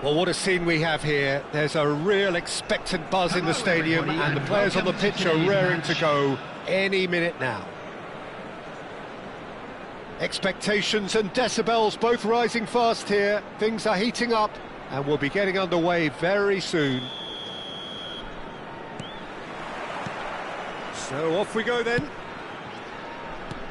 Well, what a scene we have here. There's a real expectant buzz in the stadium, and the players on the pitch are raring to go any minute now. Expectations and decibels both rising fast here. Things are heating up, and we'll be getting underway very soon. So off we go then.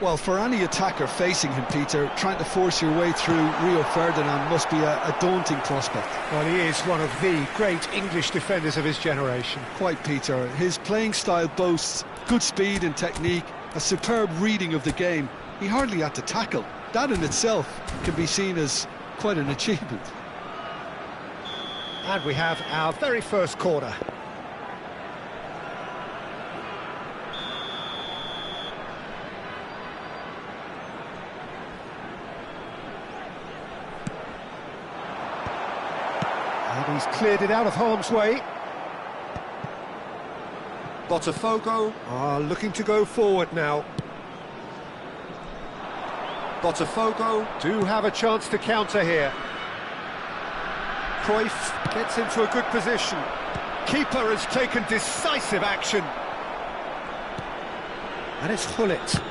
Well, for any attacker facing him, Peter, trying to force your way through Rio Ferdinand must be a daunting prospect. Well, he is one of the great English defenders of his generation. Quite, Peter. His playing style boasts good speed and technique, a superb reading of the game. He hardly had to tackle. That in itself can be seen as quite an achievement. And we have our very first corner. And he's cleared it out of harm's way. Botafogo are looking to go forward now. Botafogo do have a chance to counter here. Cruyff gets into a good position. Keeper has taken decisive action. And it's Hullet.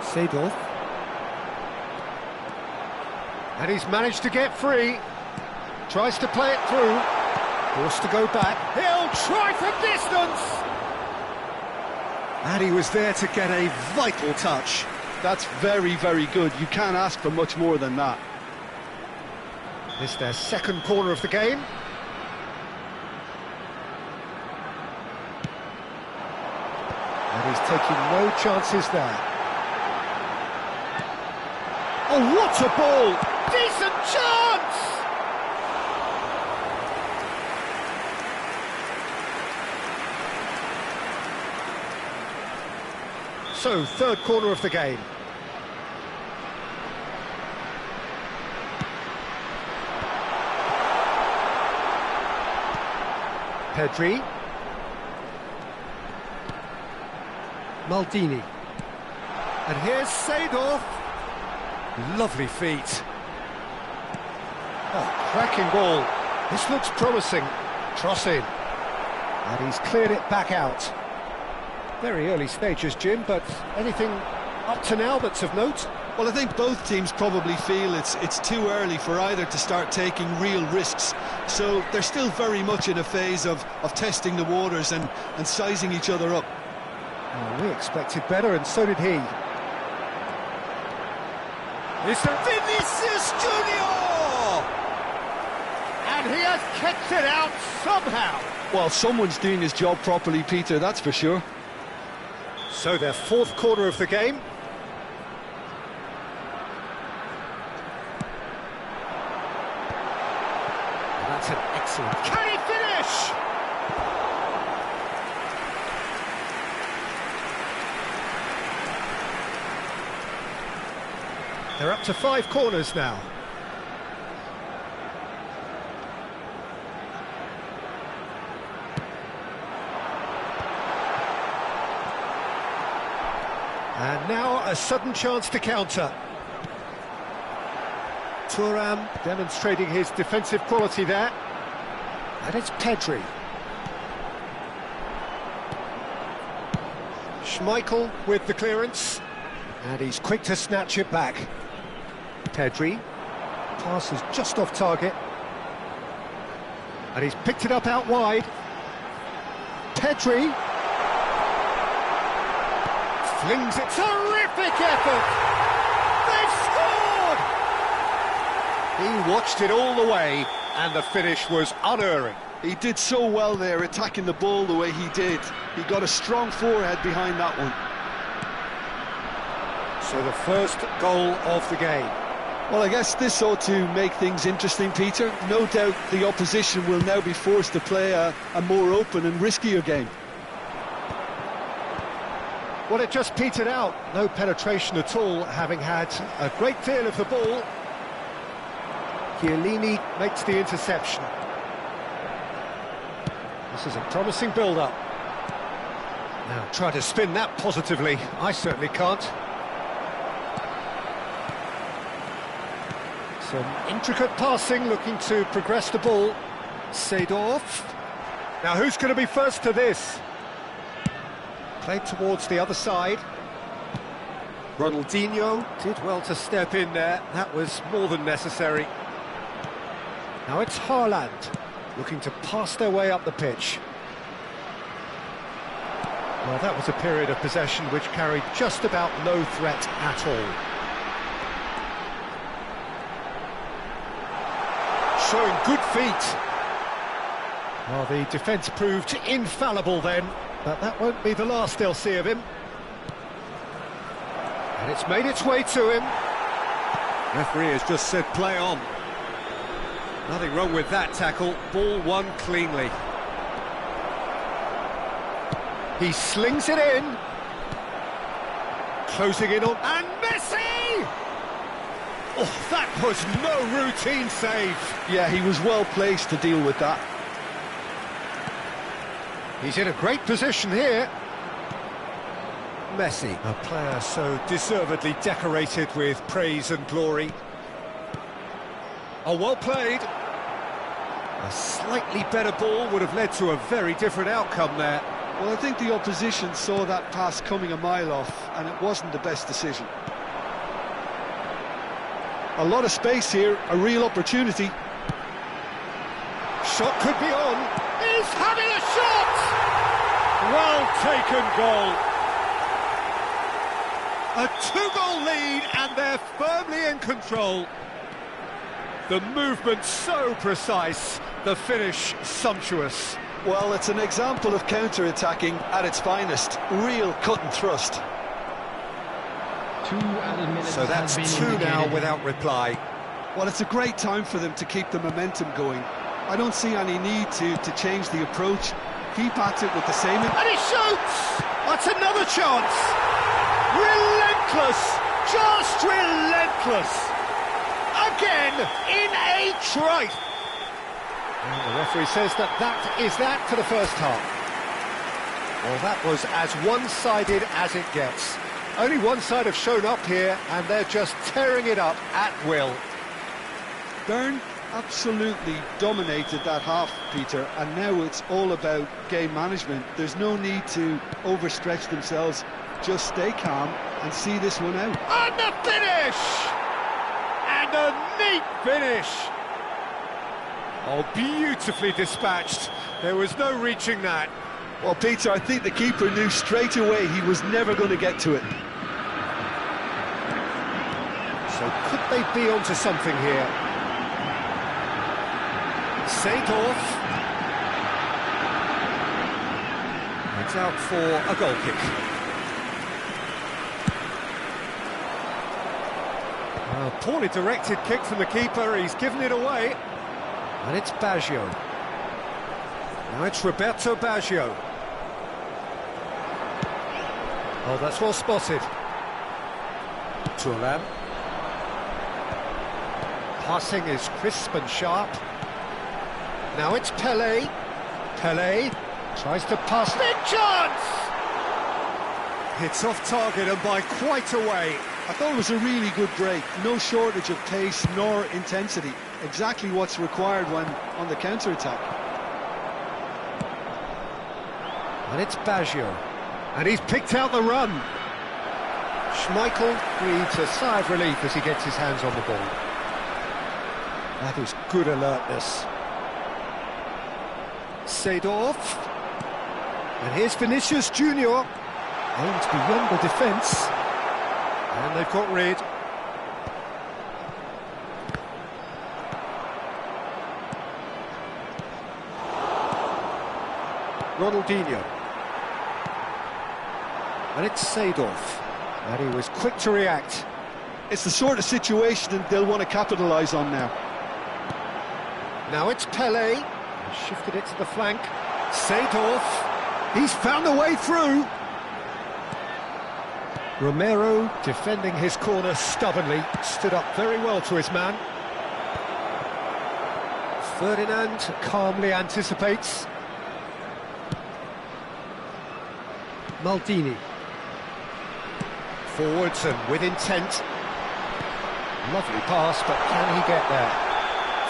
Seedorf. And he's managed to get free. Tries to play it through. Forced to go back. He'll try from distance! And he was there to get a vital touch. That's very, very good. You can't ask for much more than that. It's their second corner of the game. And he's taking no chances there. Oh, what a ball! Decent chance! So, third corner of the game. Pedri. Maldini. And here's Seedorf. Lovely feet. Oh, cracking ball. This looks promising. Cross in. And he's cleared it back out. Very early stages, Jim, but anything up to now that's of note? Well, I think both teams probably feel it's too early for either to start taking real risks. So they're still very much in a phase of testing the waters and sizing each other up. Oh, we expected better, and so did he. It's Vinicius Junior! And he has kicked it out somehow. Well, someone's doing his job properly, Peter, that's for sure. So their fourth corner of the game. That's an excellent... Can he finish? They're up to 5 corners now. And now a sudden chance to counter. Thuram demonstrating his defensive quality there. And it's Pedri. Schmeichel with the clearance. And he's quick to snatch it back. Pedri. Pass is just off target. And he's picked it up out wide. Pedri. Flings it. Terrific effort! They've scored! He watched it all the way, and the finish was unerring. He did so well there, attacking the ball the way he did. He got a strong forehead behind that one. So the first goal of the game. Well, I guess this ought to make things interesting, Peter. No doubt the opposition will now be forced to play a more open and riskier game. Well, it just petered out. No penetration at all, having had a great deal of the ball. Chiellini makes the interception. This is a promising build-up. Now, try to spin that positively. I certainly can't. Some intricate passing, looking to progress the ball. Seedorf. Now, who's going to be first to this? Played towards the other side. Ronaldinho did well to step in there. That was more than necessary. Now it's Haaland, looking to pass their way up the pitch. Well, that was a period of possession which carried just about no threat at all. Showing good feet. Well, the defence proved infallible then, but that won't be the last they'll see of him. And it's made its way to him. Referee has just said play on. Nothing wrong with that tackle. Ball won cleanly. He slings it in. Closing in on... And Messi! Oh, that was no routine save. Yeah, he was well placed to deal with that. He's in a great position here. Messi, a player so deservedly decorated with praise and glory. Oh, well played. A slightly better ball would have led to a very different outcome there. Well, I think the opposition saw that pass coming a mile off, and it wasn't the best decision. A lot of space here, a real opportunity. Shot could be on. He's having a shot! Well taken goal. A 2-goal lead, and they're firmly in control. The movement so precise, the finish sumptuous. Well, it's an example of counter-attacking at its finest. Real cut and thrust. 2 added minutes. So that's 2 now without reply. Well, it's a great time for them to keep the momentum going. I don't see any need to change the approach. Keep at it with the same... And he shoots! That's another chance! Relentless! Just relentless! Again, in a trice! And the referee says that is that for the first half. Well, that was as one-sided as it gets. Only one side have shown up here, and they're just tearing it up at will. Bern absolutely dominated that half, Peter, and now it's all about game management. There's no need to overstretch themselves. Just stay calm and see this one out. And the finish! And a neat finish! Oh, beautifully dispatched. There was no reaching that. Well, Peter, I think the keeper knew straight away he was never going to get to it. So could they be onto something here? Seedorf. It's out for a goal kick. A poorly directed kick from the keeper, he's given it away. And it's Baggio. Now it's Roberto Baggio. Oh, that's well spotted. Thuram. Passing is crisp and sharp. Now it's Pelé. Pelé tries to pass. Big chance! It's off target and by quite a way. I thought it was a really good break. No shortage of pace nor intensity. Exactly what's required when on the counter-attack. And it's Baggio. And he's picked out the run. Schmeichel breathes a sigh of relief as he gets his hands on the ball. That is good alertness. Seedorf. And here's Vinicius Junior. Aims beyond the defence. And they've got rid. Ronaldinho. And it's Seedorf. And he was quick to react. It's the sort of situation they'll want to capitalise on now. Now it's Pelé. He shifted it to the flank. Seedorf. He's found a way through. Romero, defending his corner stubbornly, stood up very well to his man. Ferdinand calmly anticipates. Maldini. Forwards and with intent. Lovely pass, but can he get there?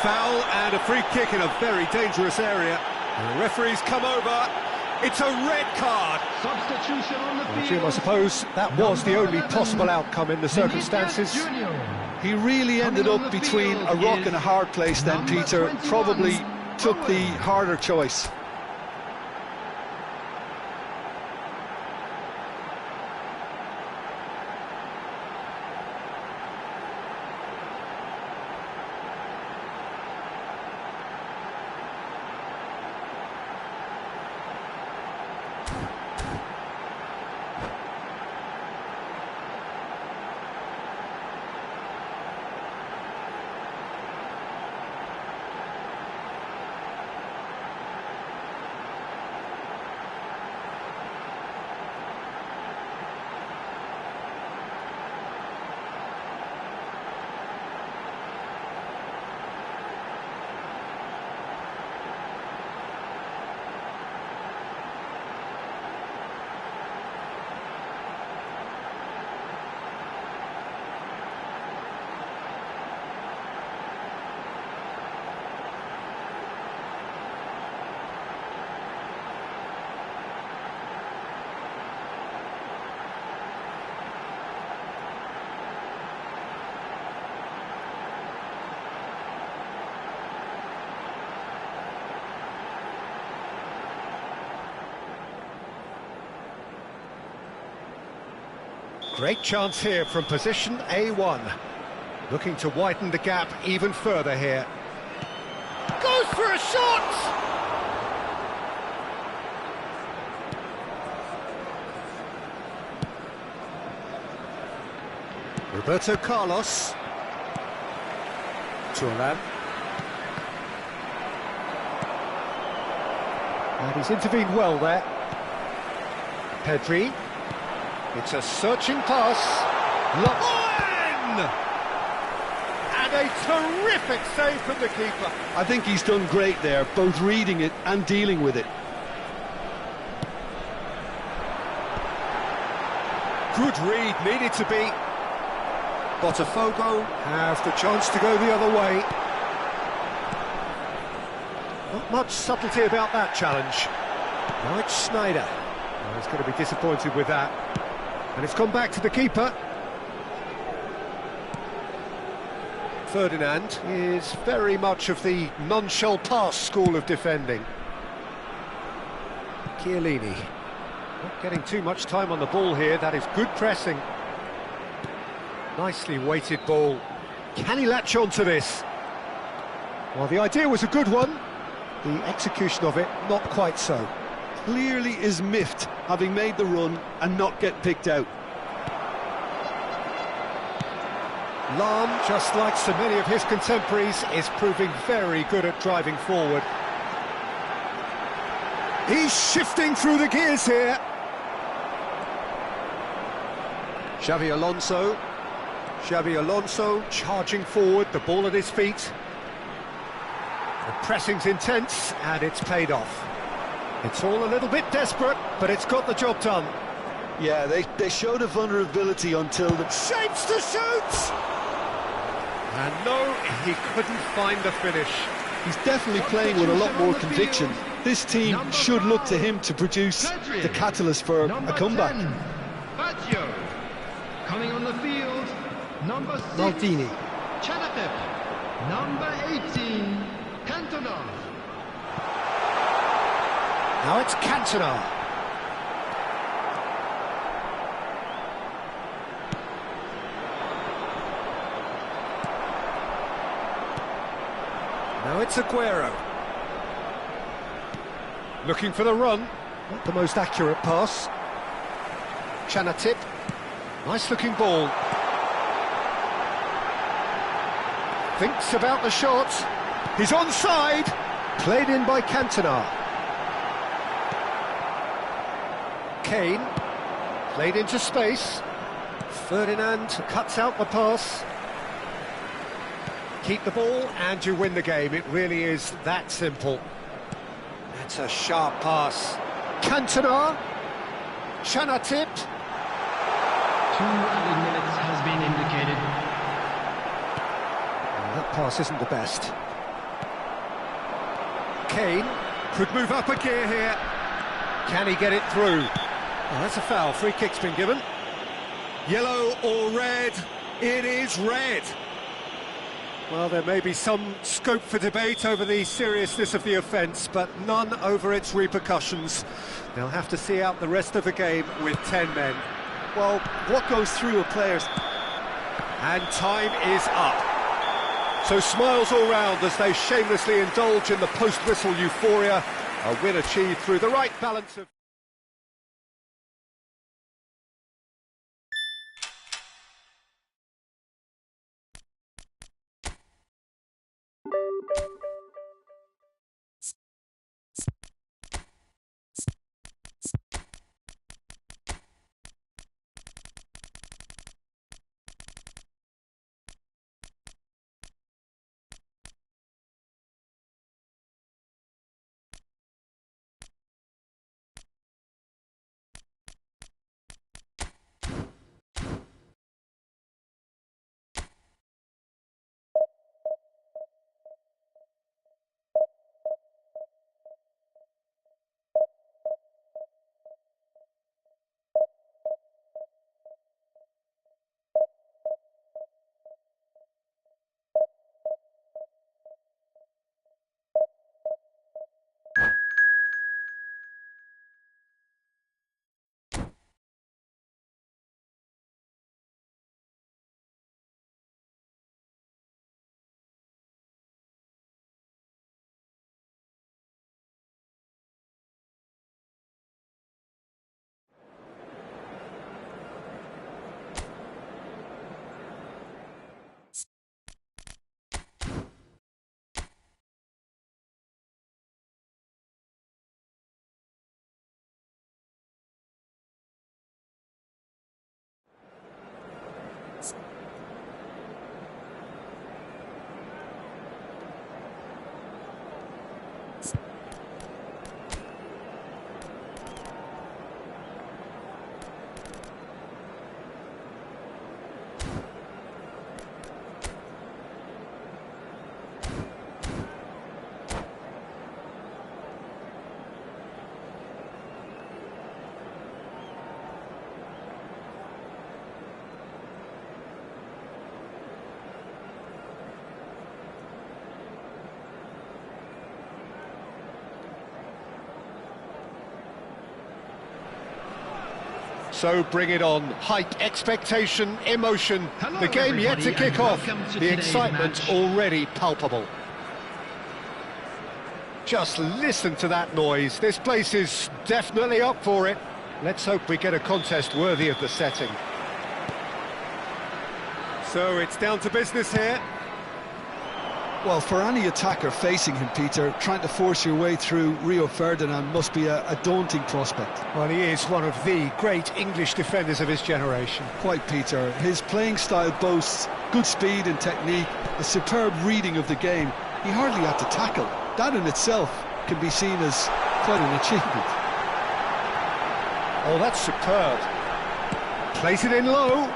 Foul and a free kick in a very dangerous area. And the referee's come over. It's a red card. Substitution on the field. Jim, I suppose that was the only possible outcome in the circumstances. He really ended up between a rock and a hard place then, Peter. Probably took the harder choice. Great chance here from position A1. Looking to widen the gap even further here. Goes for a shot! Roberto Carlos. Thuram. And he's intervened well there. Pedri. It's a searching pass. In! And a terrific save from the keeper. I think he's done great there, both reading it and dealing with it. Good read, needed to be. Botafogo have the chance to go the other way. Not much subtlety about that challenge. Now it's Schneider. Oh, he's going to be disappointed with that. And it's gone back to the keeper. Ferdinand is very much of the non-shall-pass school of defending. Chiellini. Not getting too much time on the ball here, that is good pressing. Nicely weighted ball. Can he latch on to this? Well, the idea was a good one. The execution of it, not quite so. Clearly is miffed, having made the run and not get picked out. Lahm, just like so many of his contemporaries, is proving very good at driving forward. He's shifting through the gears here. Xabi Alonso charging forward, the ball at his feet. The pressing's intense, and it's paid off. It's all a little bit desperate, but it's got the job done. Yeah, they showed a vulnerability until the... Shapes to shoot! And no, he couldn't find the finish. He's definitely playing with a lot more conviction. This team should look to him to produce the catalyst for a comeback. Fazio. Coming on the field, number 6, Maldini. Chanatep. Number 18, Cantona. Now it's Cantona. Now it's Aguero. Looking for the run. Not the most accurate pass. Chanatip. Nice looking ball. Thinks about the shot. He's onside. Played in by Cantona. Kane. Played into space. Ferdinand cuts out the pass. Keep the ball and you win the game. It really is that simple. That's a sharp pass. Cantona. Chanatip. 2 added minutes has been indicated. That pass isn't the best. Kane could move up a gear here. Can he get it through? Oh, that's a foul. Free kick's been given. Yellow or red? It is red. Well, there may be some scope for debate over the seriousness of the offence, but none over its repercussions. They'll have to see out the rest of the game with 10 men. Well, what goes through a player's... And time is up. So smiles all round as they shamelessly indulge in the post-whistle euphoria. A win achieved through the right balance of... So bring it on. Hype, expectation, emotion. Hello, The game yet to everybody, kick and off. welcome to The today's excitement match. already palpable. Just listen to that noise. This place is definitely up for it. Let's hope we get a contest worthy of the setting. So it's down to business here. Well, for any attacker facing him, Peter, trying to force your way through Rio Ferdinand must be a daunting prospect. Well, he is one of the great English defenders of his generation. Quite, Peter. His playing style boasts good speed and technique, a superb reading of the game. He hardly had to tackle. That in itself can be seen as quite an achievement. Oh, that's superb. Plays it in low.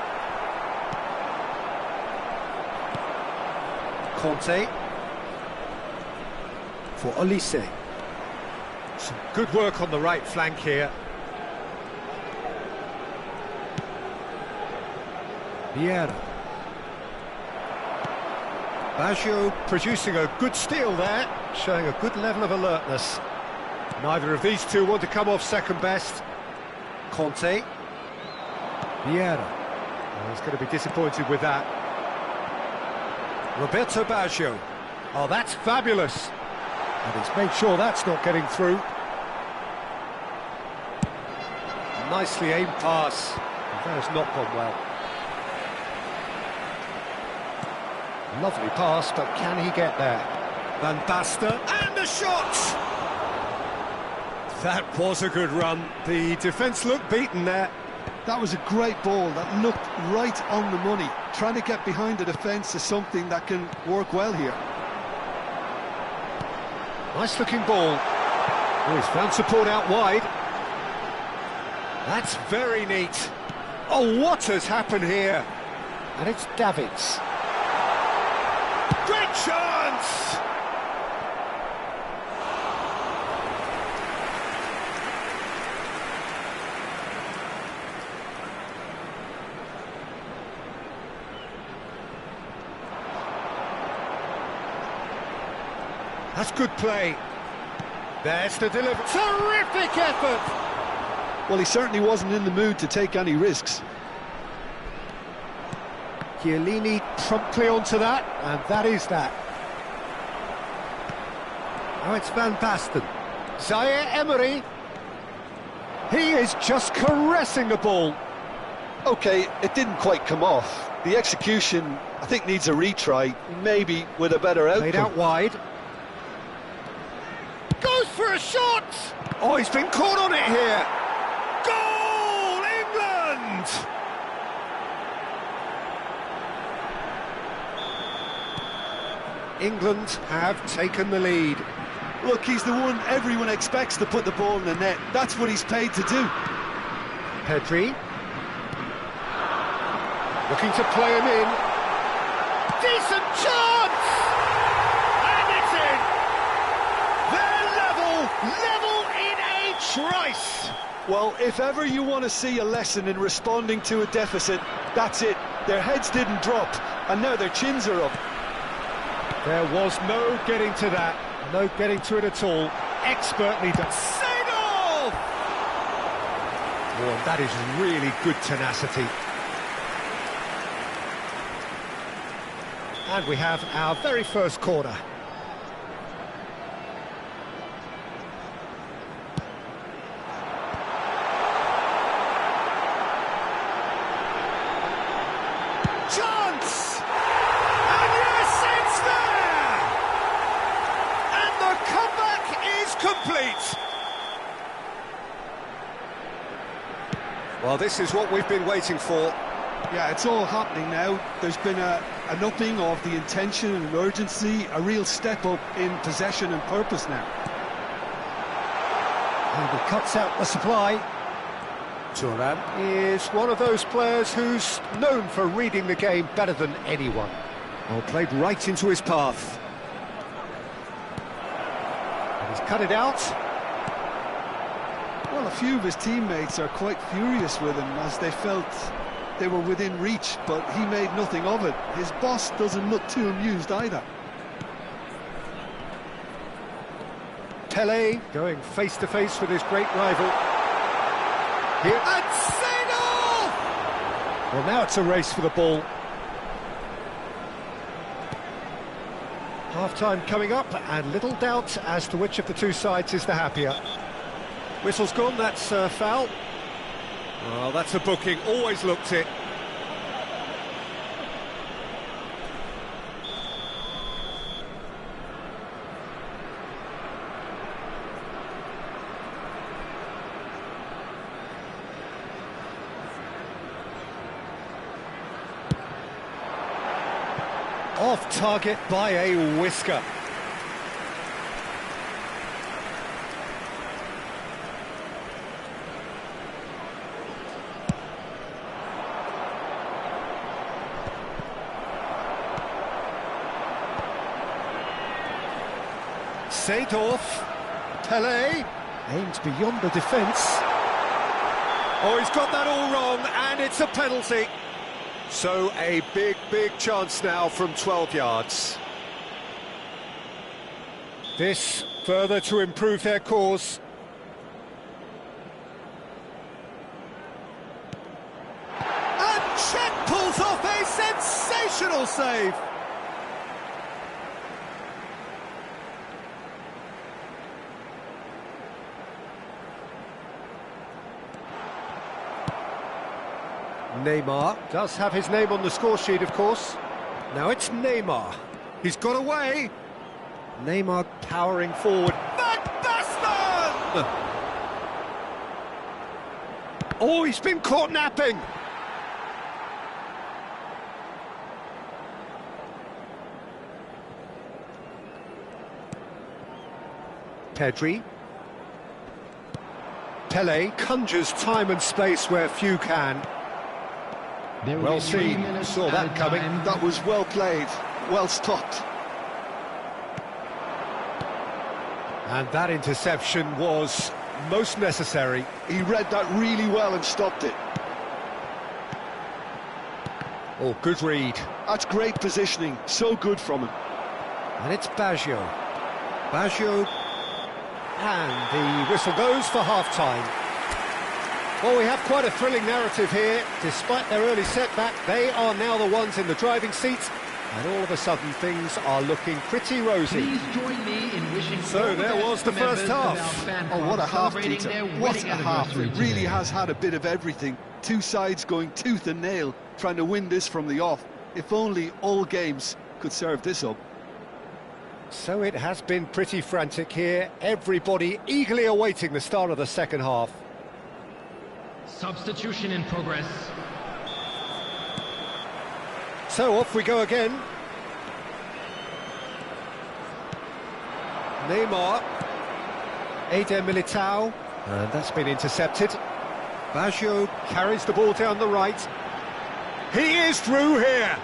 Conte. For Olise. Some good work on the right flank here. Vieira. Baggio producing a good steal there, showing a good level of alertness. Neither of these two want to come off second best. Conte. Vieira. Oh, he's going to be disappointed with that. Roberto Baggio. Oh, that's fabulous. And he's made sure that's not getting through. Nicely aimed pass. And that has not gone well. Lovely pass, but can he get there? Van Basten, and the shot! That was a good run. The defence looked beaten there. That was a great ball that looked right on the money. Trying to get behind the defence is something that can work well here. Nice looking ball. Oh, he's found support out wide. That's very neat. Oh, what has happened here? And it's Davids. Great chance! That's good play. There's the delivery. Terrific effort! Well, he certainly wasn't in the mood to take any risks. Chiellini promptly onto that, and that is that. Now it's Van Basten. Zaire Emery. He is just caressing the ball. OK, it didn't quite come off. The execution, I think, needs a retry, maybe with a better outcome. Played out wide. Goes for a shot! Oh, he's been caught on it here. Goal, England! England have taken the lead. Look, he's the one everyone expects to put the ball in the net. That's what he's paid to do. Pedri. Looking to play him in. Decent chance! And it's in! They're level in a trice! Well, if ever you want to see a lesson in responding to a deficit, that's it. Their heads didn't drop, and now their chins are up. There was no getting to that, no getting to it at all. Expertly done. Seedorf! Oh, and that is really good tenacity. And we have our very first corner. Chance! And yes, it's there! And the comeback is complete! Well, this is what we've been waiting for. Yeah, it's all happening now. There's been an upping of the intention and urgency, a real step up in possession and purpose now. And he cuts out the supply. Thuram is one of those players who's known for reading the game better than anyone. Well, played right into his path. And he's cut it out. Well, a few of his teammates are quite furious with him as they felt they were within reach, but he made nothing of it. His boss doesn't look too amused either. Pele going face-to-face with his great rival. Here, and Seedorf! Well, now it's a race for the ball. Half-time coming up, and little doubt as to which of the two sides is the happier. Whistle's gone, that's a foul. Well, that's a booking, always looked it. Off target by a whisker. Seedorf, Pelé, aims beyond the defence. Oh, he's got that all wrong, and it's a penalty. So a big chance now from 12 yards. This further to improve their cause. And Cech pulls off a sensational save. Neymar does have his name on the score sheet, of course. Now it's Neymar. He's got away. Neymar powering forward. Van Basten! Oh, he's been caught napping. Pedri. Pelé conjures time and space where few can. Well seen, saw that coming. That was well played, well stopped. And that interception was most necessary. He read that really well and stopped it. Oh, good read. That's great positioning, so good from him. And it's Baggio. Baggio, and the whistle goes for half-time. Well, we have quite a thrilling narrative here. Despite their early setback, they are now the ones in the driving seat, and all of a sudden things are looking pretty rosy. Please join me in wishing So there was the first half. Oh, what a half, Peter. What a half. It really has had a bit of everything. Two sides going tooth and nail, trying to win this from the off. If only all games could serve this up. So it has been pretty frantic here. Everybody eagerly awaiting the start of the second half. Substitution in progress. So off we go again. Neymar. Eder Militao. And that's been intercepted. Baggio carries the ball down the right. He is through here.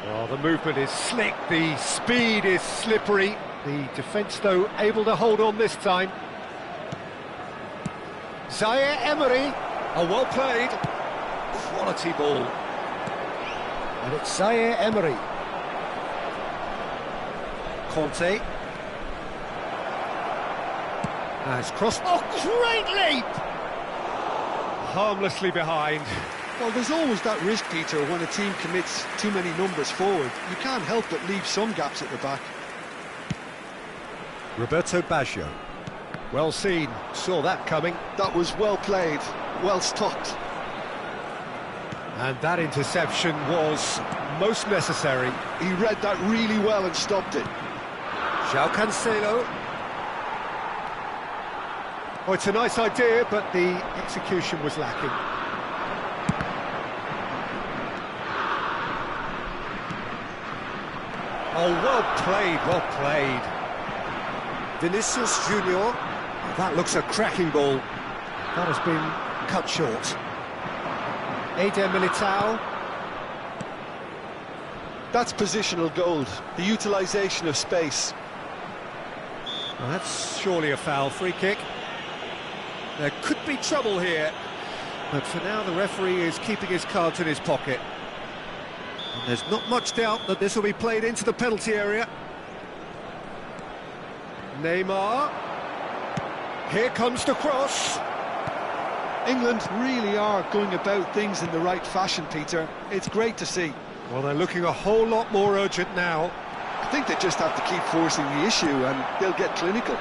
Oh, the movement is slick, the speed is slippery. The defence, though, able to hold on this time. Zaire Emery. Oh, well played. Quality ball. And it's Zaire Emery. Conte. Has crossed. Oh, great leap! Harmlessly behind. Well, there's always that risk, Peter, when a team commits too many numbers forward. You can't help but leave some gaps at the back. Roberto Baggio. Well seen, saw that coming. That was well played, well stopped. And that interception was most necessary. He read that really well and stopped it. João Cancelo. Oh, it's a nice idea, but the execution was lacking. Oh, well played, well played. Vinicius Junior. That looks a cracking ball. That has been cut short. Eder Militao. That's positional gold, the utilisation of space. Well, that's surely a foul. Free kick. There could be trouble here, but for now the referee is keeping his cards in his pocket. And there's not much doubt that this will be played into the penalty area. Neymar. Here comes the cross. England really are going about things in the right fashion, Peter. It's great to see. Well, they're looking a whole lot more urgent now. I think they just have to keep forcing the issue and they'll get clinical.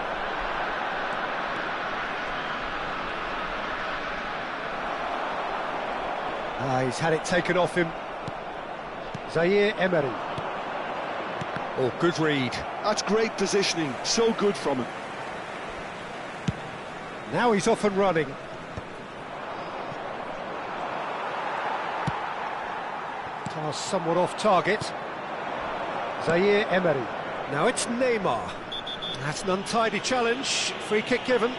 He's had it taken off him. Zaire Emery. Oh, good read. That's great positioning, so good from him. Now he's off and running. Pass somewhat off target. Zaire Emery. Now it's Neymar. That's an untidy challenge. Free kick given.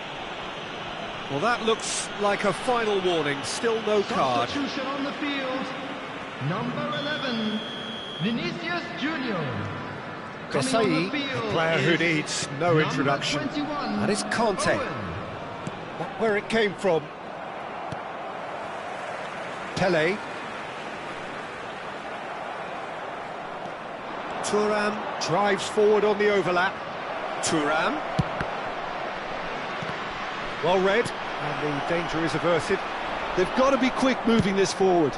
Well, that looks like a final warning. Still no card. Substitution on the field. Number 11, Vinicius Junior. Desai, a player who needs no introduction. And it's Conte. Not where it came from. Pele. Thuram drives forward on the overlap. Thuram. Well read, and the danger is averted. They've got to be quick moving this forward.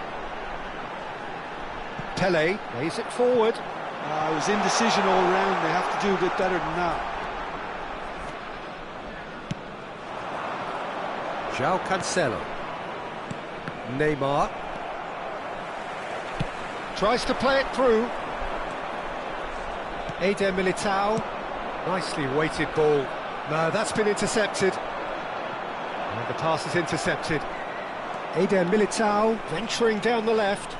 Pele lays it forward. It was indecision all round. They have to do a bit better than that. João Cancelo. Neymar. Tries to play it through. Eder Militao. Nicely weighted ball. No, that's been intercepted. And the pass is intercepted. Eder Militao venturing down the left.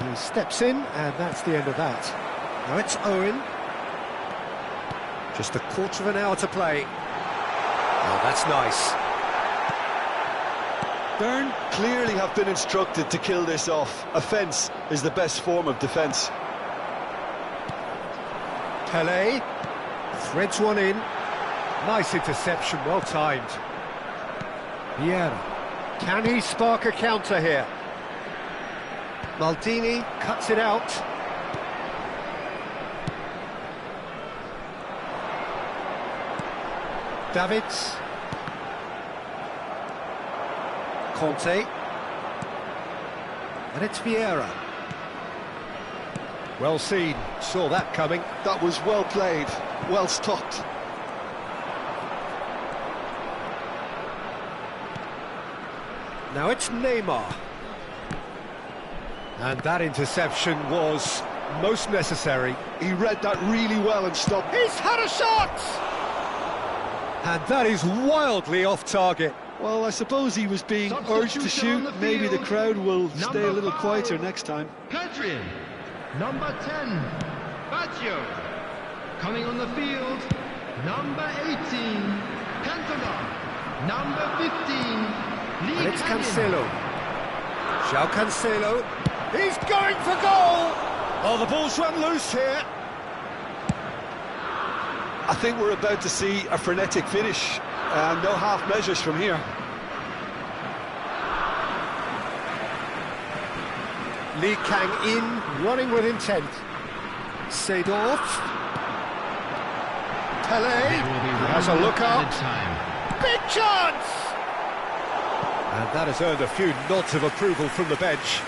He steps in, and that's the end of that. Now it's Owen. Just a quarter of an hour to play. Oh, that's nice. Bern clearly have been instructed to kill this off. Offence is the best form of defence. Pele threads one in. Nice interception, well timed. Vieira. Can he spark a counter here? Maldini cuts it out. Davids. Conte. And it's Vieira. Well seen, saw that coming. That was well played, well stopped. Now it's Neymar. And that interception was most necessary. He read that really well and stopped. He's had a shot! And that is wildly off target. Well, I suppose he was being urged to shoot. Maybe the crowd will stay a little quieter next time. Pedri. Number 10, Baggio. Coming on the field, number 18, Cantona. Number 15, Lee. And it's Cancelo. João Cancelo. He's going for goal! Oh, the ball's run loose here. I think we're about to see a frenetic finish. No half measures from here. Lee Kang in, running with intent. Seedorf. Pele has a look up. Big chance! And that has earned a few nods of approval from the bench.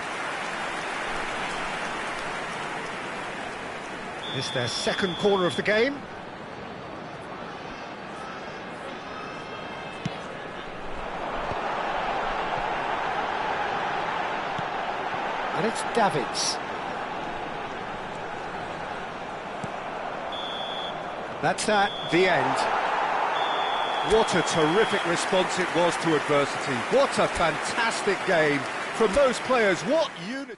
It's their second corner of the game. And it's Davids. That's that, the end. What a terrific response it was to adversity. What a fantastic game from those players. What unity.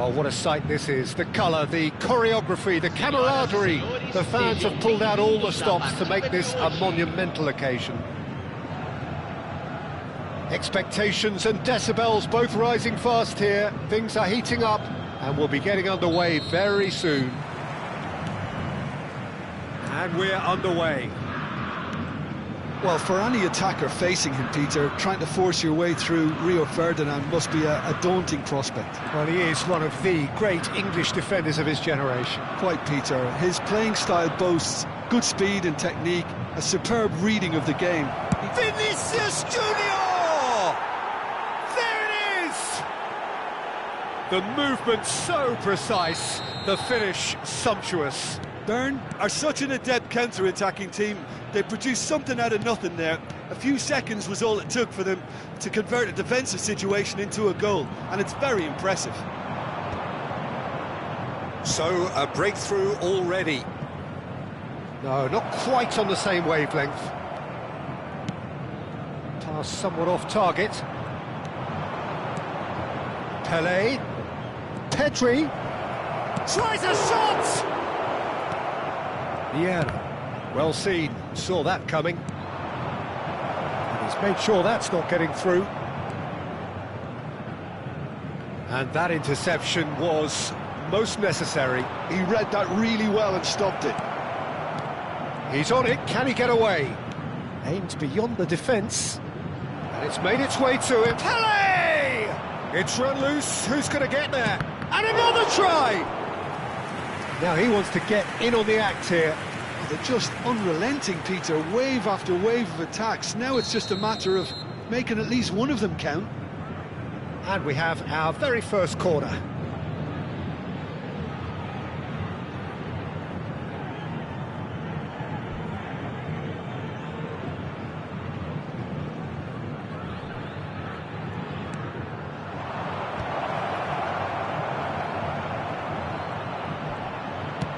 Well, what a sight this is. The colour, the choreography, the camaraderie. The fans have pulled out all the stops to make this a monumental occasion. Expectations and decibels both rising fast here. Things are heating up and we'll be getting underway very soon. And we're underway. Well, for any attacker facing him, Peter, trying to force your way through Rio Ferdinand must be a daunting prospect. Well, he is one of the great English defenders of his generation. Quite, Peter. His playing style boasts good speed and technique, a superb reading of the game. Vinicius Junior! There it is! The movement so precise, the finish sumptuous. Bern are such an adept counter-attacking team. They produced something out of nothing there. A few seconds was all it took for them to convert a defensive situation into a goal, and it's very impressive. So, a breakthrough already. No, not quite on the same wavelength. Pass somewhat off target. Pelé. Pedri. Tries a shot! Vieira, well seen, saw that coming. And he's made sure that's not getting through. And that interception was most necessary. He read that really well and stopped it. He's on it, can he get away? Aimed beyond the defence. And it's made its way to him. Pelé! It's run loose, who's going to get there? And another try! Now he wants to get in on the act here. They're just unrelenting, Peter, wave after wave of attacks. Now it's just a matter of making at least one of them count. And we have our very first corner.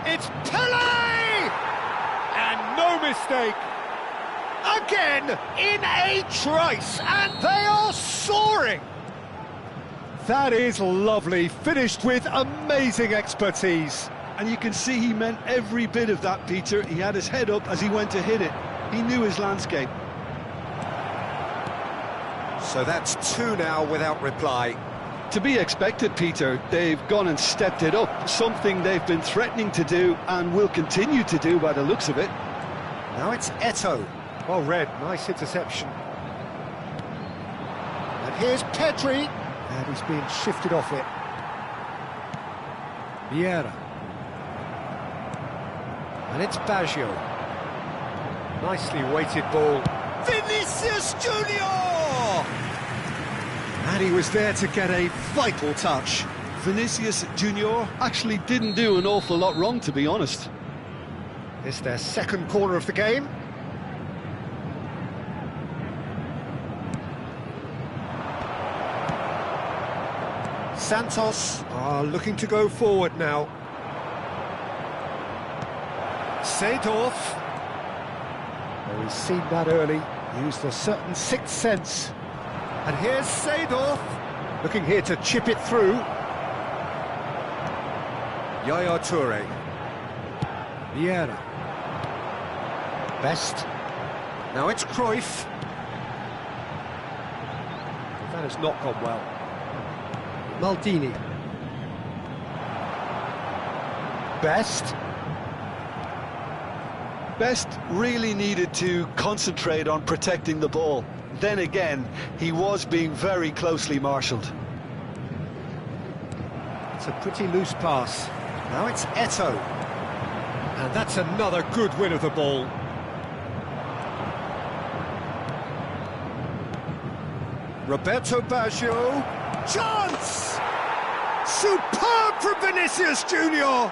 It's Pelé! And no mistake. Again, in a trice, and they are soaring. That is lovely, finished with amazing expertise. And you can see he meant every bit of that, Peter. He had his head up as he went to hit it. He knew his landscape. So that's two now without reply. To be expected, Peter. They've gone and stepped it up, something they've been threatening to do and will continue to do by the looks of it. Now it's Eto'o. Well read, nice interception. And here's Pedri. And he's being shifted off it. Vieira. And it's Baggio. Nicely weighted ball. Vinicius Junior! And he was there to get a vital touch. Vinicius Junior actually didn't do an awful lot wrong, to be honest. It's their second corner of the game. Santos are looking to go forward now. Seedorf. Oh, he's seen that early, used a certain sixth sense. And here's Seedorf, looking here to chip it through. Yaya Toure. Vieira. Best. Now it's Cruyff. That has not gone well. Maldini. Best. Best really needed to concentrate on protecting the ball. Then again, he was being very closely marshalled. It's a pretty loose pass. Now it's Eto'o. And that's another good win of the ball. Roberto Baggio. Chance! Superb from Vinicius Junior!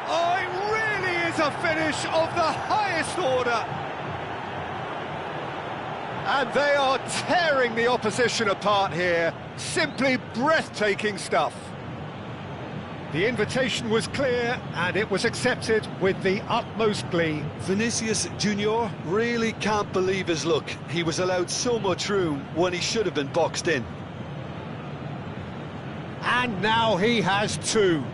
Oh, it really is a finish of the highest order. And they are tearing the opposition apart here. Simply breathtaking stuff. The invitation was clear and it was accepted with the utmost glee. Vinicius Junior really can't believe his luck. He was allowed so much room when he should have been boxed in. And And now he has two.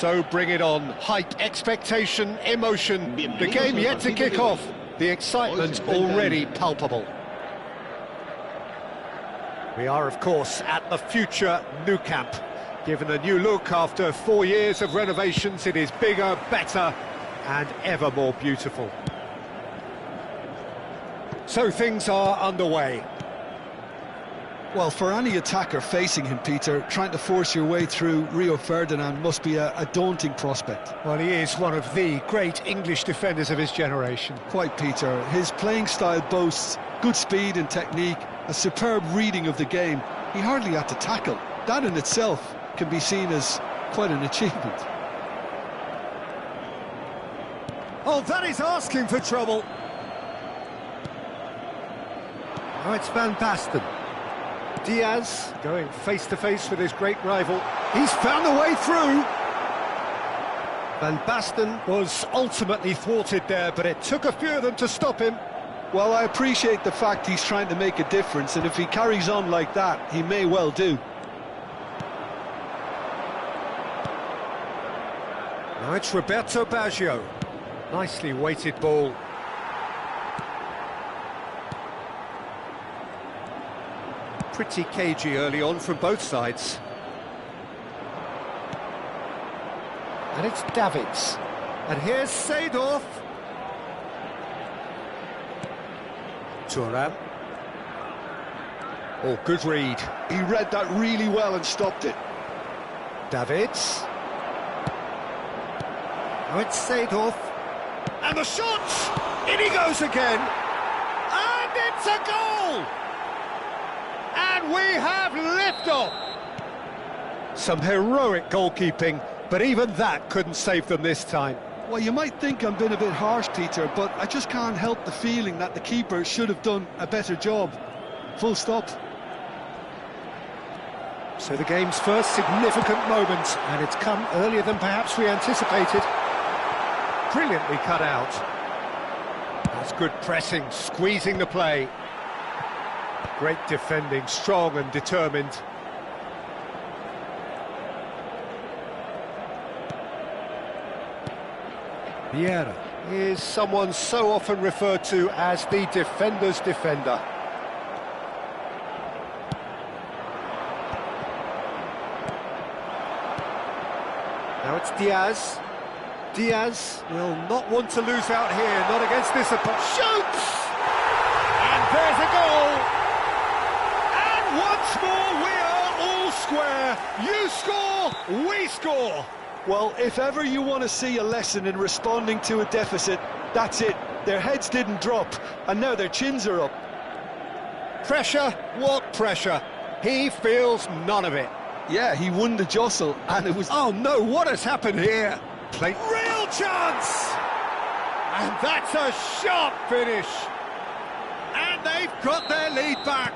So bring it on. Hype, expectation, emotion. The game yet to kick off. The excitement already palpable. We are, of course, at the future Nou Camp. Given a new look after 4 years of renovations, it is bigger, better, and ever more beautiful. So things are underway. Well, for any attacker facing him, Peter, trying to force your way through Rio Ferdinand must be a daunting prospect. Well, he is one of the great English defenders of his generation. Quite, Peter. His playing style boasts good speed and technique, a superb reading of the game. He hardly had to tackle. That in itself can be seen as quite an achievement. Oh, that is asking for trouble. Now it's Van Basten. Diaz going face-to-face with his great rival. He's found a way through. Van Basten was ultimately thwarted there, but it took a few of them to stop him. Well, I appreciate the fact he's trying to make a difference, and if he carries on like that, he may well do. Now it's Roberto Baggio. Nicely weighted ball. Pretty cagey early on from both sides. And it's Davids. And here's Seedorf. Thuram. Oh, good read. He read that really well and stopped it. Davids. Now it's Seedorf. And the shot! In he goes again. And it's a goal! And we have liftoff! Some heroic goalkeeping, but even that couldn't save them this time. Well, you might think I'm being a bit harsh, Peter, but I just can't help the feeling that the keeper should have done a better job. Full stop. So the game's first significant moment, and it's come earlier than perhaps we anticipated. Brilliantly cut out. That's good pressing, squeezing the play. Great defending, strong and determined. Vieira is someone so often referred to as the defender's defender. Now it's Diaz. Diaz will not want to lose out here, not against this opponent. Shoots! And there's a goal! And once more we are all square. You score, we score. Well, if ever you want to see a lesson in responding to a deficit, that's it. Their heads didn't drop, and now their chins are up. Pressure? What pressure? He feels none of it. Yeah, he won the jostle, and it was... Oh no, what has happened here? Real chance! And that's a sharp finish. And they've got their lead back.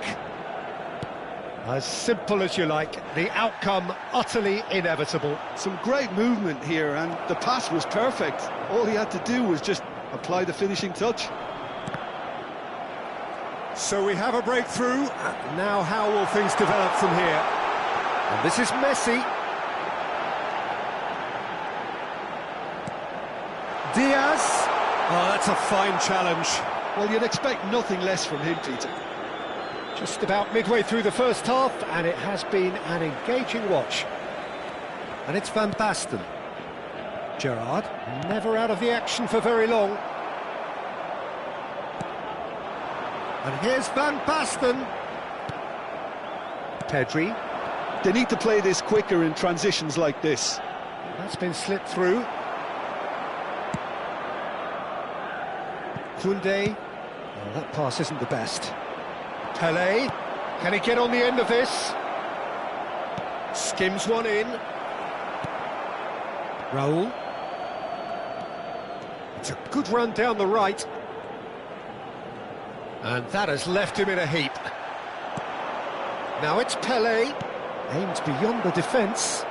As simple as you like, the outcome utterly inevitable. Some great movement here, and the pass was perfect. All he had to do was just apply the finishing touch. So we have a breakthrough. Now how will things develop from here? And this is Messi. Diaz. Oh, that's a fine challenge. Well, you'd expect nothing less from him, Peter. Just about midway through the first half, and it has been an engaging watch. And it's Van Basten. Gerrard, never out of the action for very long. And here's Van Basten. Pedri. They need to play this quicker in transitions like this. That's been slipped through. Koundé. Oh, that pass isn't the best. Pelé. Can he get on the end of this? Skims one in. Raul. It's a good run down the right. And that has left him in a heap. Now it's Pelé. Aimed beyond the defence.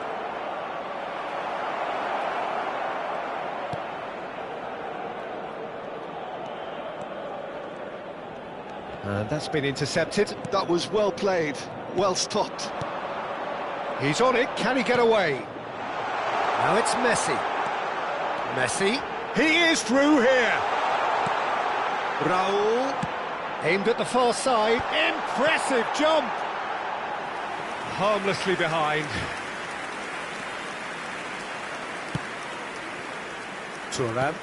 And that's been intercepted. That was well played, well stopped. He's on it, can he get away? Now it's Messi. Messi. He is through here. Raul. Aimed at the far side. Impressive jump. Harmlessly behind. Turan.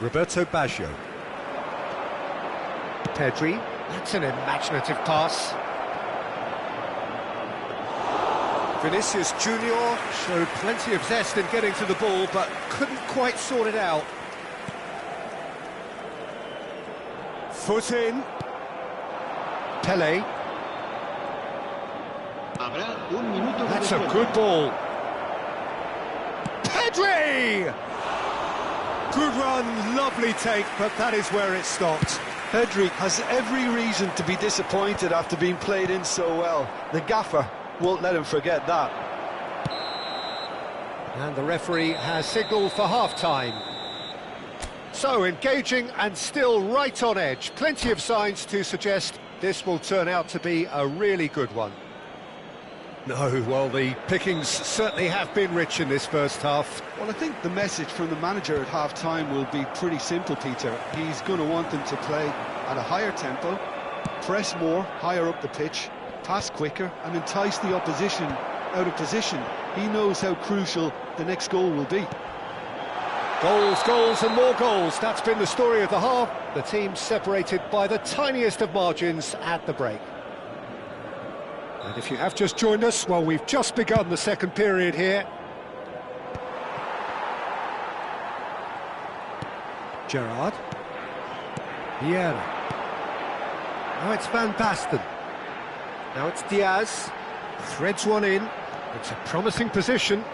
Roberto Baggio. Pedri. That's an imaginative pass. Vinicius Junior showed plenty of zest in getting to the ball, but couldn't quite sort it out. Foot in. Pele. That's a good ball. Pedri! Good run, lovely take, but that is where it stopped. Pedri has every reason to be disappointed after being played in so well. The gaffer won't let him forget that. And the referee has signalled for half-time. So, engaging and still right on edge. Plenty of signs to suggest this will turn out to be a really good one. No, well, the pickings certainly have been rich in this first half. Well, I think the message from the manager at half-time will be pretty simple, Peter. He's going to want them to play at a higher tempo, press more, higher up the pitch, pass quicker, and entice the opposition out of position. He knows how crucial the next goal will be. Goals, goals and more goals. That's been the story of the half. The team separated by the tiniest of margins at the break. And if you have just joined us, well, we've just begun the second period here. Gerrard. Vieira. Now it's Van Basten. Now it's Diaz. Threads one in. It's a promising position.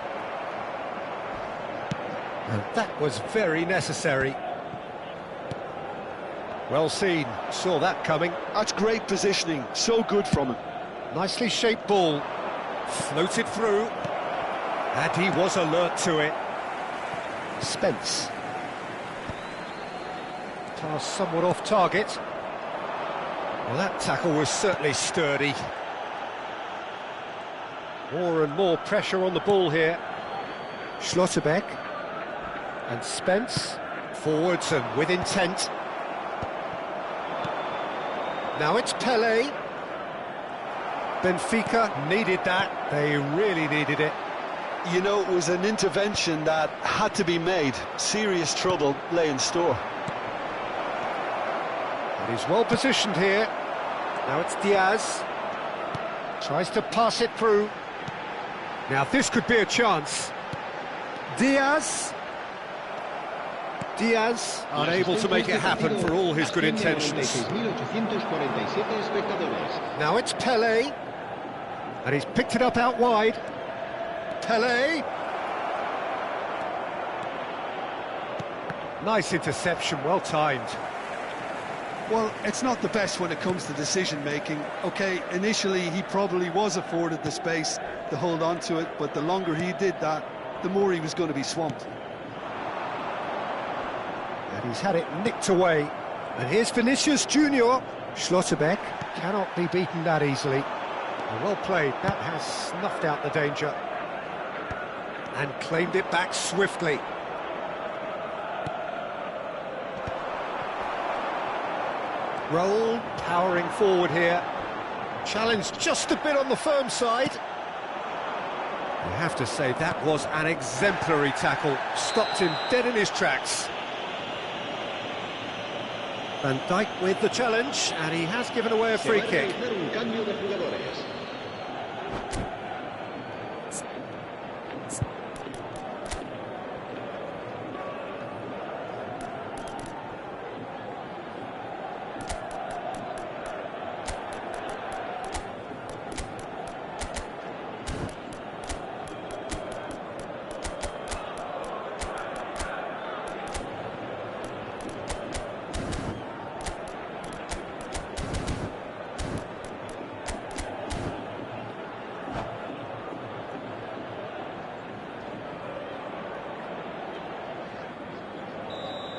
And that was very necessary. Well seen. Saw that coming. That's great positioning. So good from him. Nicely shaped ball, floated through, and he was alert to it. Spence. Pass somewhat off target. Well, that tackle was certainly sturdy. More and more pressure on the ball here. Schlotterbeck. And Spence. Forwards and with intent. Now it's Pele. Benfica needed that, they really needed it. You know, it was an intervention that had to be made. Serious trouble lay in store. And he's well positioned here. Now it's Diaz. Tries to pass it through. Now this could be a chance. Diaz. Diaz unable to make it happen for all his good intentions. Now it's Pele. And he's picked it up out wide. Pele. Nice interception, well timed. Well, it's not the best when it comes to decision-making. OK, initially he probably was afforded the space to hold on to it, but the longer he did that, the more he was going to be swamped. And he's had it nicked away. And here's Vinicius Junior. Schlotterbeck cannot be beaten that easily. Well played, that has snuffed out the danger. And claimed it back swiftly. Raul powering forward here. Challenged just a bit on the firm side. You have to say that was an exemplary tackle. Stopped him dead in his tracks. Van Dijk with the challenge, and he has given away a free kick.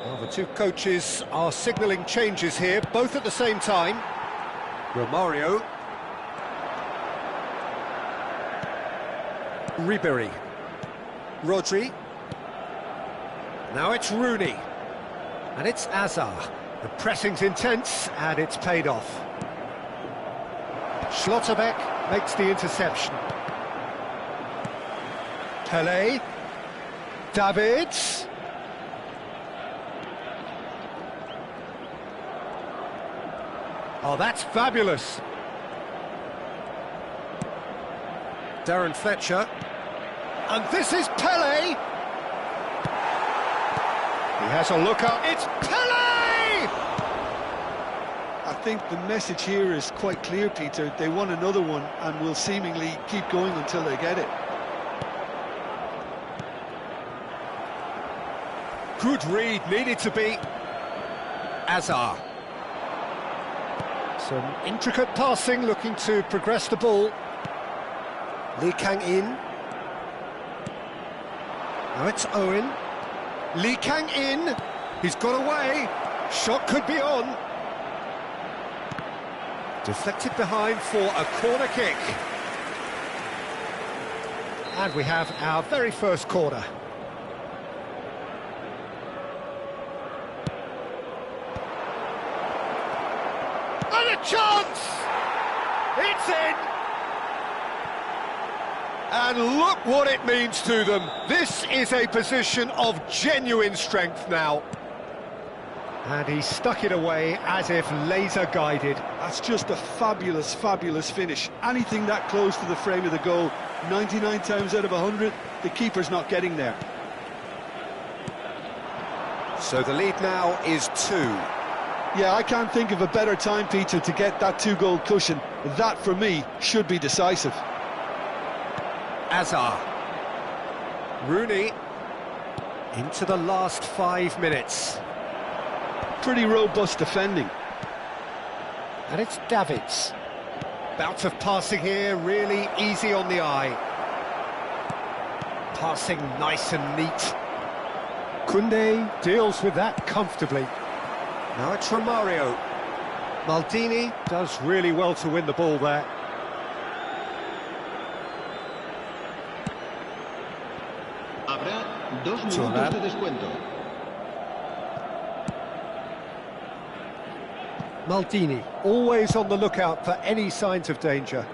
Well, the two coaches are signalling changes here, both at the same time. Romario. Ribery. Rodri. Now it's Rooney. And it's Azar. The pressing's intense, and it's paid off. Schlotterbeck makes the interception. Pele. Davids. Oh, that's fabulous. Darren Fletcher. And this is Pele. He has a look up. It's Pele! I think the message here is quite clear, Peter. They want another one and will seemingly keep going until they get it. Good read, needed to be. Azar. Some intricate passing, looking to progress the ball. Lee Kang-in. Now it's Owen. Lee Kang-in. He's got away. Shot could be on. Deflected behind for a corner kick. And we have our very first corner. And a chance! It's in! And look what it means to them. This is a position of genuine strength now. And he stuck it away as if laser-guided. That's just a fabulous, fabulous finish. Anything that close to the frame of the goal, 99 times out of 100, the keeper's not getting there. So the lead now is 2. Yeah, I can't think of a better time, Peter, to get that 2-goal cushion. That, for me, should be decisive. Azar. Rooney. Into the last 5 minutes. Pretty robust defending. And it's Davids. Bout of passing here, really easy on the eye. Passing nice and neat. Koundé deals with that comfortably. Now it's Romario. Maldini does really well to win the ball there. Habrá 2 minutos de descuento. Maldini, always on the lookout for any signs of danger.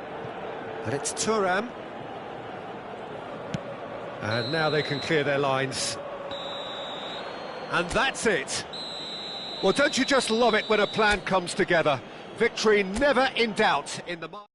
But it's Thuram. And now they can clear their lines. And that's it. Well, don't you just love it when a plan comes together? Victory never in doubt in the mind.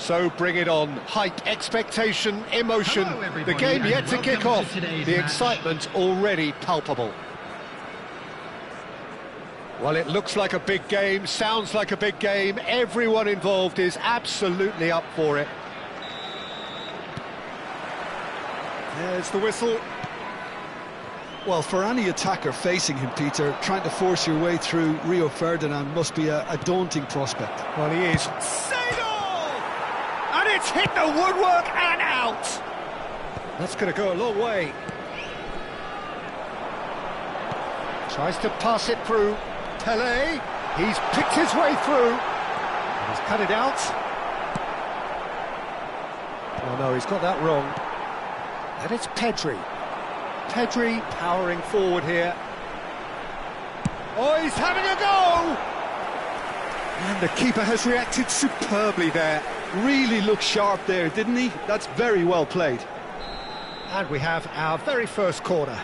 So bring it on. Hype, expectation, emotion. Hello, The everybody, game yet and to kick welcome to off. today's The match. excitement already palpable. Well, it looks like a big game, sounds like a big game. Everyone involved is absolutely up for it. There's the whistle. Well, for any attacker facing him, Peter, trying to force your way through Rio Ferdinand must be a daunting prospect. Well, he is. Seidel! And it's hit the woodwork and out! That's going to go a long way. Tries to pass it through. Pele, he's picked his way through. And he's cut it out. Oh no, he's got that wrong. And it's Pedri. Pedri powering forward here. Oh, he's having a go! And the keeper has reacted superbly there. Really looked sharp there, didn't he? That's very well played. And we have our very first corner.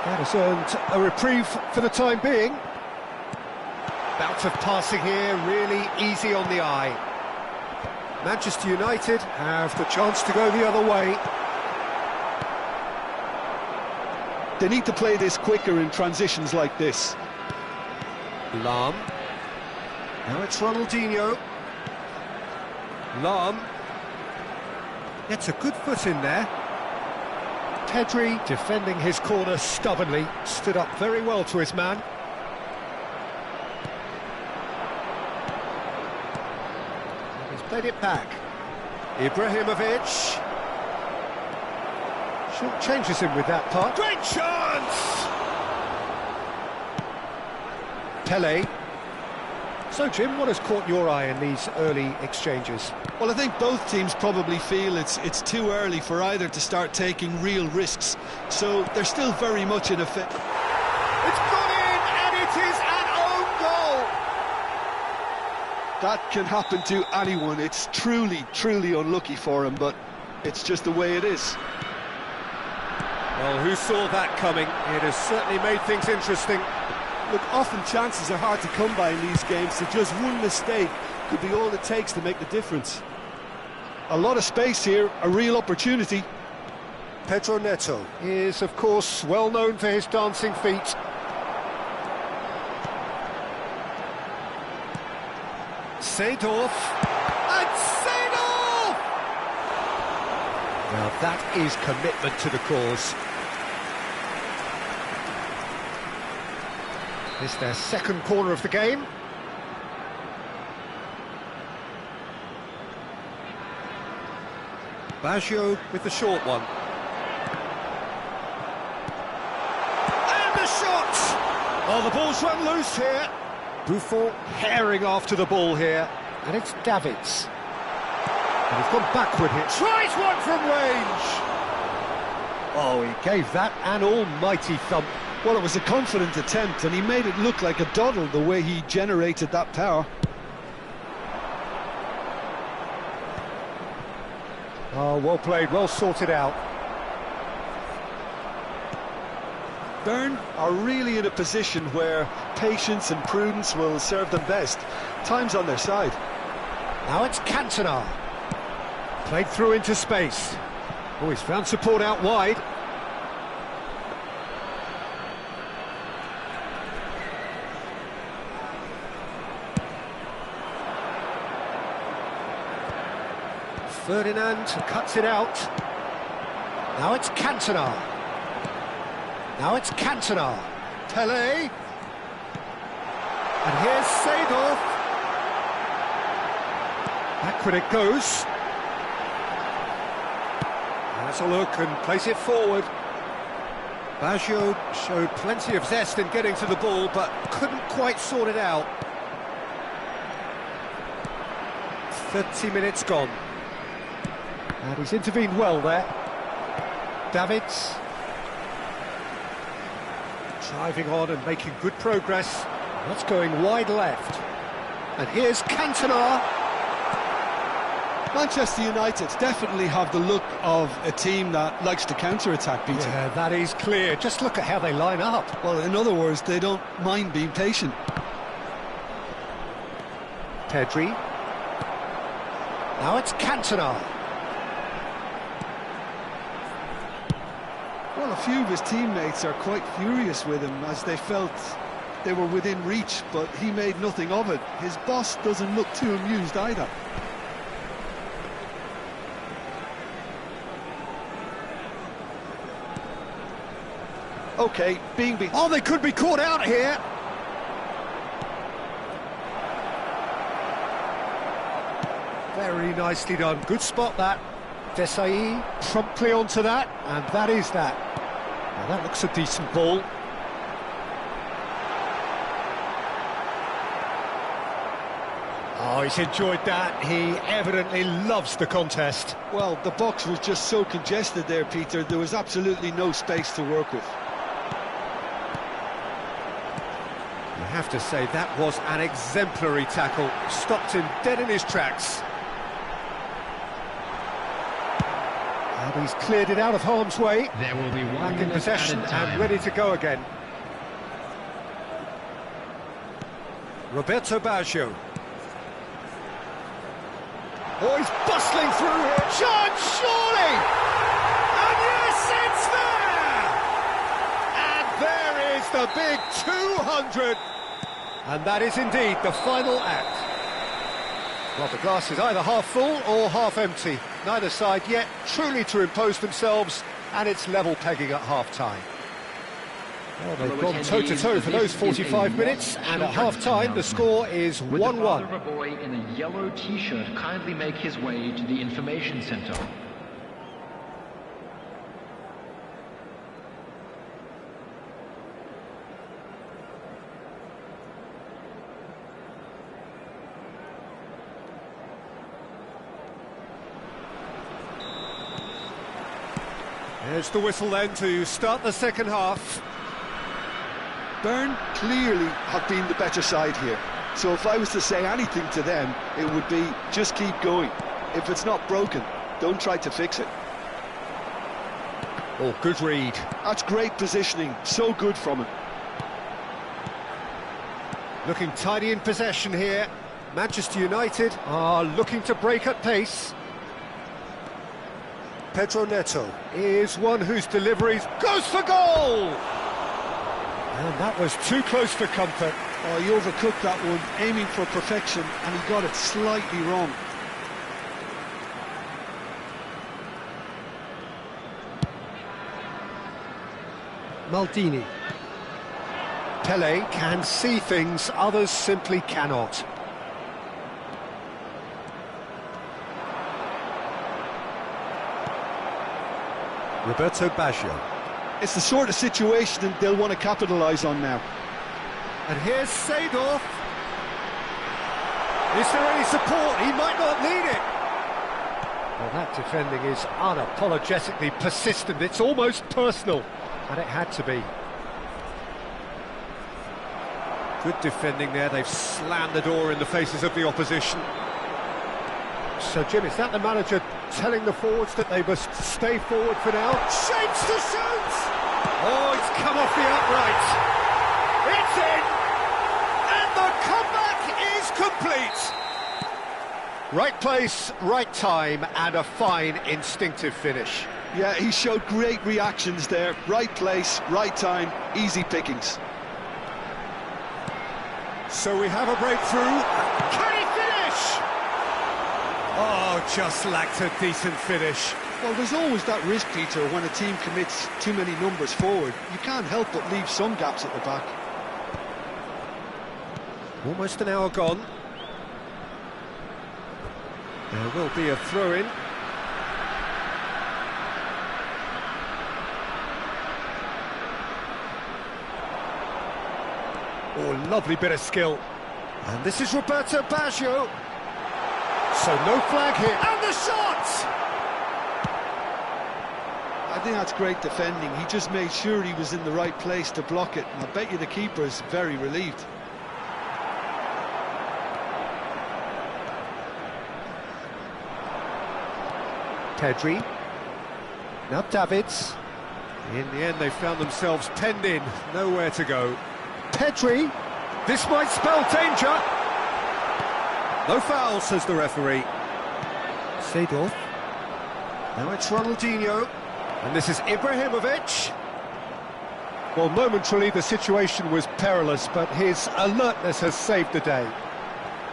That has earned a reprieve for the time being. Bout of passing here, really easy on the eye. Manchester United have the chance to go the other way. They need to play this quicker in transitions like this. Lam. Now it's Ronaldinho. Lam. Gets a good foot in there. Pedri defending his corner stubbornly, stood up very well to his man. He's played it back. Ibrahimovic. Short changes him with that part. Great chance! Pele. So, Jim, what has caught your eye in these early exchanges? Well, I think both teams probably feel it's too early for either to start taking real risks. So they're still very much in a fit. It's gone in, and it is an own goal! That can happen to anyone. It's truly, truly unlucky for him, but it's just the way it is. Well, who saw that coming? It has certainly made things interesting. Look, often chances are hard to come by in these games, so just one mistake could be all it takes to make the difference. A lot of space here, a real opportunity. Pedro Neto is, of course, well known for his dancing feet. Seedorf. And Seedorf! Now that is commitment to the cause. This is their second corner of the game. Baggio with the short one. And the shot! Oh, the ball's run loose here. Buffon herring after the ball here. And it's Davids. And he's gone backward here. Tries one from range! Oh, he gave that an almighty thump. Well, it was a confident attempt, and he made it look like a doddle the way he generated that power. Oh, well played, well sorted out. Bern are really in a position where patience and prudence will serve them best. Time's on their side. Now it's Cantona. Played through into space. Oh, he's found support out wide. Ferdinand cuts it out. Now it's Cantona. Now it's Cantona. Pele. And here's Seedorf. Backward it goes. Has a look and plays it forward. Baggio showed plenty of zest in getting to the ball, but couldn't quite sort it out. 30 minutes gone. And he's intervened well there. Davids. Driving on and making good progress. That's going wide left. And here's Cantona. Manchester United definitely have the look of a team that likes to counter-attack, Peter. Yeah, that is clear. Just look at how they line up. Well, in other words, they don't mind being patient. Pedri. Now it's Cantona. Well, a few of his teammates are quite furious with him as they felt they were within reach, but he made nothing of it. His boss doesn't look too amused either. Okay, being beat. Oh, they could be caught out here. Very nicely done. Good spot, that. Desai promptly onto that, and that is that. Now, that looks a decent ball. Oh, he's enjoyed that. He evidently loves the contest. Well, the box was just so congested there, Peter. There was absolutely no space to work with. I have to say, that was an exemplary tackle. Stopped him dead in his tracks. And he's cleared it out of harm's way. There will be one Back in possession and ready to go again. Roberto Baggio. Oh, he's bustling through here. Chance, surely! And yes, it's there! And there is the big 200. And that is indeed the final act. Well, the glass is either half full or half empty. Neither side yet truly to impose themselves, and it's level pegging at half-time. Well, they've gone toe-to-toe for those 45 minutes, and at half-time the score is 1-1. Would the father of a boy in a yellow t-shirt kindly make his way to the information centre? There's the whistle then to start the second half. Bern clearly have been the better side here. So if I was to say anything to them, it would be just keep going. If it's not broken, don't try to fix it. Oh, good read. That's great positioning, so good from him. Looking tidy in possession here. Manchester United are looking to break at pace. Pedro Neto is one whose deliveries goes for goal! And that was too close for comfort. Oh, he overcooked that one, aiming for perfection, and he got it slightly wrong. Maldini. Pele can see things others simply cannot. Roberto Baggio. It's the sort of situation they'll want to capitalise on now. And here's Seedorf. Is there any support? He might not need it. Well, that defending is unapologetically persistent. It's almost personal, and it had to be. Good defending there. They've slammed the door in the faces of the opposition. So, Jim, is that the manager telling the forwards that they must stay forward for now? Shapes to shoot! Oh, it's come off the upright. It's in! And the comeback is complete! Right place, right time, and a fine instinctive finish. Yeah, he showed great reactions there. Right place, right time, easy pickings. So we have a breakthrough. Can he finish? Oh, just lacked a decent finish. Well, there's always that risk, Peter, when a team commits too many numbers forward. You can't help but leave some gaps at the back. Almost an hour gone. There will be a throw-in. Oh, lovely bit of skill. And this is Roberto Baggio. So no flag here. And the shot! I think that's great defending. He just made sure he was in the right place to block it. And I bet you the keeper's very relieved. Pedri. Now Davids. In the end, they found themselves penned in, nowhere to go. Pedri. This might spell danger. No foul, says the referee. Seedorf. Now it's Ronaldinho. And this is Ibrahimovic. Well, momentarily the situation was perilous, but his alertness has saved the day.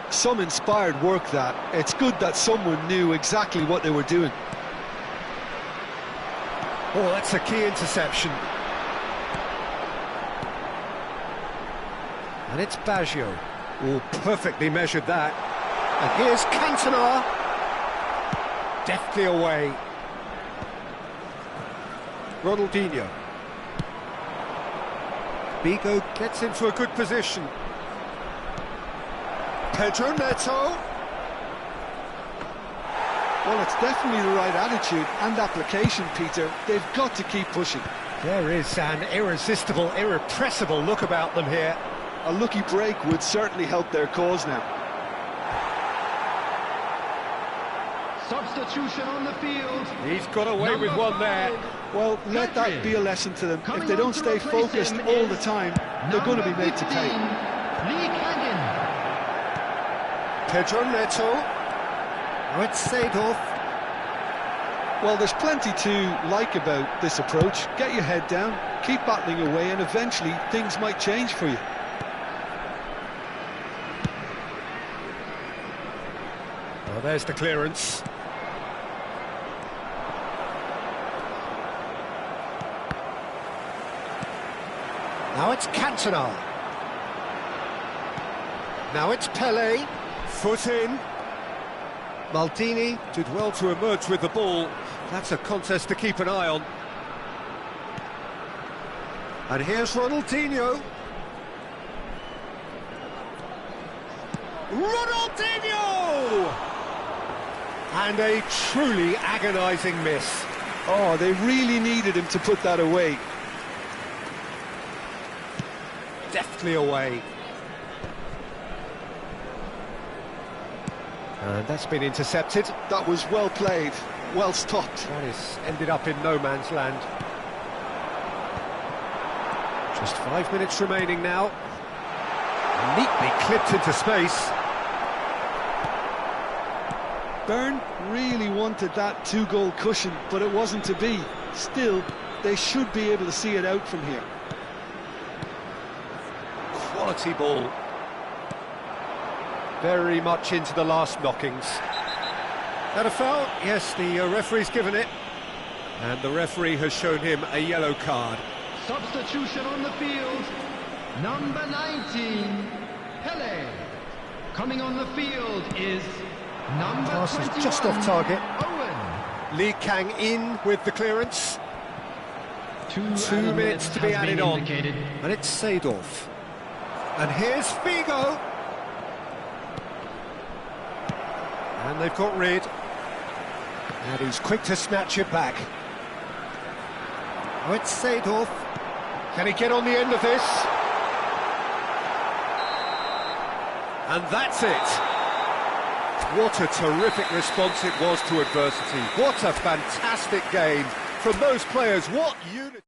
Some inspired work that. It's good that someone knew exactly what they were doing. Oh, that's a key interception. And it's Baggio. Oh, perfectly measured that. And here's Cantona. Deftly away. Ronaldinho. Bigo gets into a good position. Pedro Neto. Well, it's definitely the right attitude and application, Peter. They've got to keep pushing. There is an irresistible, irrepressible look about them here. A lucky break would certainly help their cause now. Substitution on the field. He's got away with one there. Well, let that be a lesson to them. If they don't stay focused all the time, they're going to be made to pay. Pedro Neto. Now it's Seedorf. Well, there's plenty to like about this approach. Get your head down, keep battling away, and eventually things might change for you. Well, there's the clearance. Now it's Cantona. Now it's Pelé. Foot in. Maldini did well to emerge with the ball. That's a contest to keep an eye on. And here's Ronaldinho. Ronaldinho! And a truly agonising miss. Oh, they really needed him to put that away. Deftly away. And that's been intercepted. That was well played, well stopped. That is ended up in no man's land. Just 5 minutes remaining now. Neatly clipped into space. Byrne really wanted that two-goal cushion, but it wasn't to be. Still, they should be able to see it out from here. Quality ball. Very much into the last knockings. That a foul? Yes, the referee's given it. And the referee has shown him a yellow card. Substitution on the field. Number 19, Pelé. Coming on the field is number Pass 21, is just off target. Owen. Lee Kang in with the clearance. 2 minutes to be added on. And it's Seedorf. And here's Figo. And they've got rid. And he's quick to snatch it back. Oh, it's Seedorf. Can he get on the end of this? And that's it. What a terrific response it was to adversity. What a fantastic game from those players. What unity.